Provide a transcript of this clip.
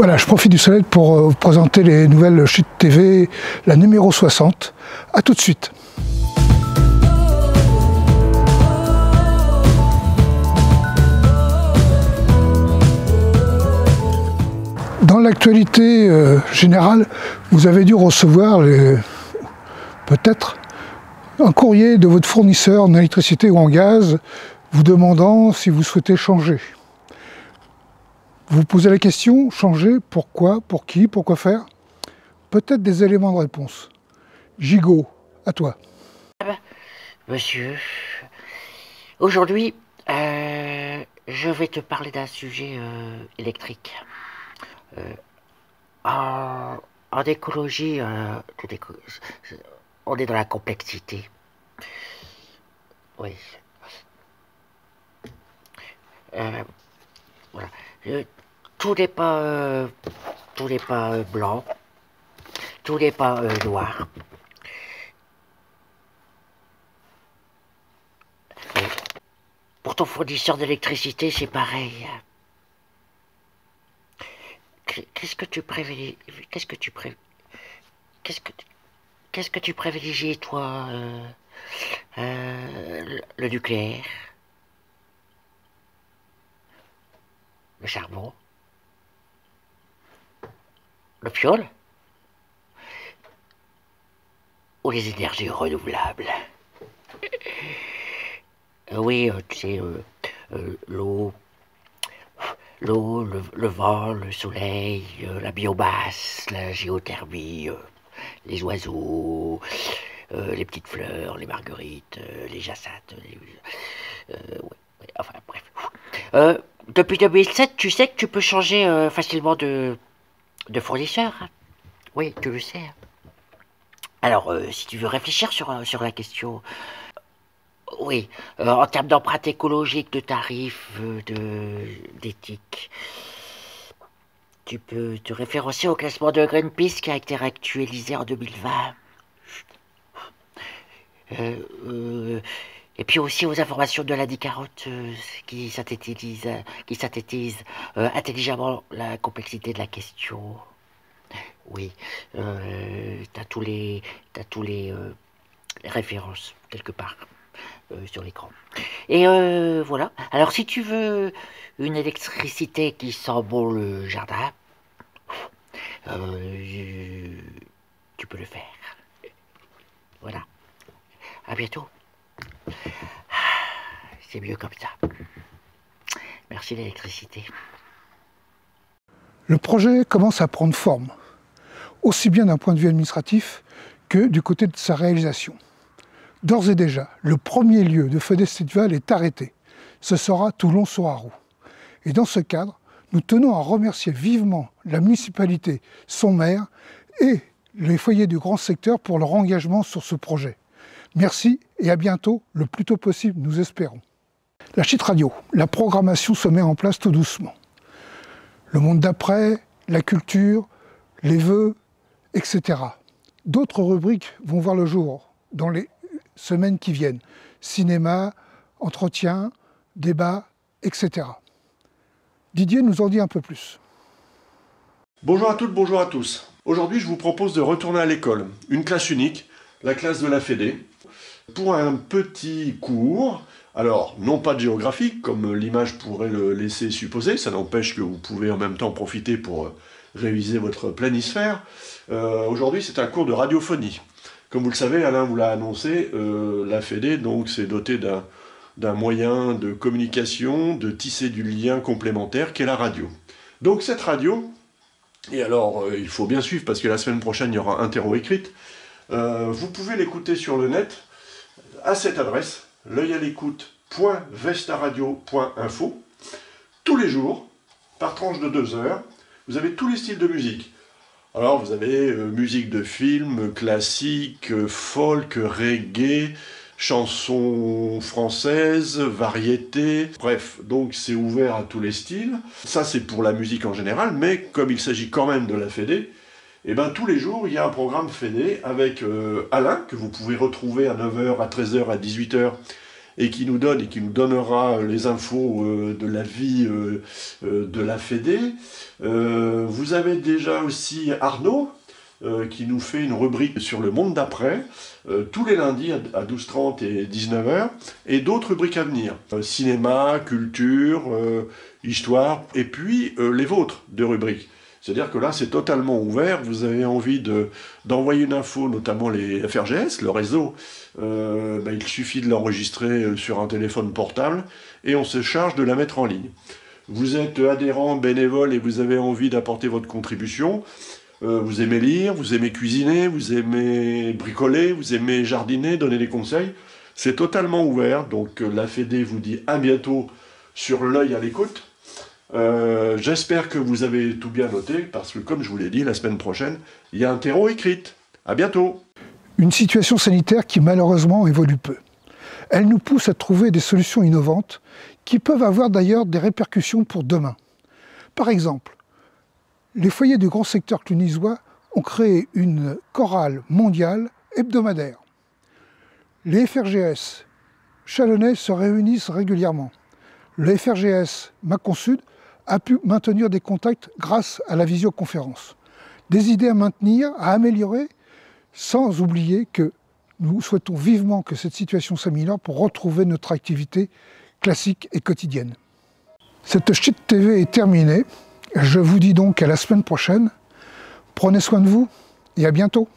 Voilà, je profite du soleil pour vous présenter les nouvelles Chute TV, la numéro 60. A tout de suite. Dans l'actualité générale, vous avez dû recevoir peut-être un courrier de votre fournisseur en électricité ou en gaz vous demandant si vous souhaitez changer. Vous vous posez la question, changer, pourquoi, pour qui, pourquoi faire? Peut-être des éléments de réponse. Gigot, à toi. Monsieur, aujourd'hui, je vais te parler d'un sujet électrique. En écologie, on est dans la complexité. Oui. Voilà. Tout n'est pas blanc, tout n'est pas noir. Et pour ton fournisseur d'électricité, c'est pareil. Qu'est-ce que tu privilégies? Qu'est-ce que tu privilégies, toi? Le nucléaire? Le charbon? Le fioul? Ou les énergies renouvelables? Oui, tu sais, l'eau, le vent, le soleil, la biomasse, la géothermie, les oiseaux, les petites fleurs, les marguerites, les jacinthes, ouais, enfin bref. Depuis 2007, tu sais que tu peux changer facilement de fournisseur. Hein. Oui, tu le sais. Alors, si tu veux réfléchir sur la question, oui, en termes d'empreinte écologique, de tarifs, d'éthique, tu peux te référencer au classement de Greenpeace qui a été réactualisé en 2020. Et puis aussi aux informations de l'A10 Carotte qui synthétise intelligemment la complexité de la question. Oui, t'as tous les références quelque part sur l'écran. Et voilà. Alors si tu veux une électricité qui sent bon le jardin, tu peux le faire. Voilà. À bientôt. C'est mieux comme ça. Merci l'électricité. Le projet commence à prendre forme, aussi bien d'un point de vue administratif que du côté de sa réalisation. D'ores et déjà, le premier lieu de feu d'estival est arrêté. Ce sera Toulon-Sorarou. Et dans ce cadre, nous tenons à remercier vivement la municipalité, son maire et les foyers du grand secteur pour leur engagement sur ce projet. Merci et à bientôt, le plus tôt possible, nous espérons. La Chute Radio, la programmation se met en place tout doucement. Le monde d'après, la culture, les vœux, etc. D'autres rubriques vont voir le jour dans les semaines qui viennent. Cinéma, entretien, débat, etc. Didier nous en dit un peu plus. Bonjour à toutes, bonjour à tous. Aujourd'hui, je vous propose de retourner à l'école. Une classe unique, la classe de la Fédé, pour un petit cours. Alors, non pas de géographie, comme l'image pourrait le laisser supposer, ça n'empêche que vous pouvez en même temps profiter pour réviser votre planisphère. Aujourd'hui, c'est un cours de radiophonie. Comme vous le savez, Alain vous l'a annoncé, la Fédé, donc, c'est doté d'un moyen de communication, de tisser du lien complémentaire qu'est la radio. Donc cette radio, et alors il faut bien suivre parce que la semaine prochaine il y aura interro écrite, vous pouvez l'écouter sur le net à cette adresse, l'œilalécoute.vestaradio.info. Tous les jours, par tranche de 2 heures, vous avez tous les styles de musique. Alors vous avez musique de film, classique, folk, reggae, chansons françaises, variétés, bref, donc c'est ouvert à tous les styles. Ça c'est pour la musique en général, mais comme il s'agit quand même de la Fédé, et ben tous les jours il y a un programme Fédé avec Alain, que vous pouvez retrouver à 9h, à 13h, à 18h, et qui nous donnera les infos de la vie de la Fédé. Vous avez déjà aussi Arnaud, qui nous fait une rubrique sur le monde d'après, tous les lundis à 12h30 et 19h, et d'autres rubriques à venir. Cinéma, culture, histoire, et puis les vôtres de rubriques. C'est-à-dire que là, c'est totalement ouvert. Vous avez envie d'envoyer une info, notamment les FRGS, le réseau, il suffit de l'enregistrer sur un téléphone portable, et on se charge de la mettre en ligne. Vous êtes adhérent, bénévole, et vous avez envie d'apporter votre contribution. Vous aimez lire, vous aimez cuisiner, vous aimez bricoler, vous aimez jardiner, donner des conseils. C'est totalement ouvert, donc la Fédé vous dit à bientôt sur l'œil à l'écoute. J'espère que vous avez tout bien noté, parce que comme je vous l'ai dit, la semaine prochaine, il y a un terreau écrite. À bientôt. Une situation sanitaire qui malheureusement évolue peu. Elle nous pousse à trouver des solutions innovantes qui peuvent avoir d'ailleurs des répercussions pour demain. Par exemple, les foyers du grand secteur clunisois ont créé une chorale mondiale hebdomadaire. Les FRGS chalonnais se réunissent régulièrement. Le FRGS Mâcon Sud a pu maintenir des contacts grâce à la visioconférence. Des idées à maintenir, à améliorer, sans oublier que nous souhaitons vivement que cette situation s'améliore pour retrouver notre activité classique et quotidienne. Cette Ch'tit TV est terminée. Je vous dis donc à la semaine prochaine. Prenez soin de vous et à bientôt.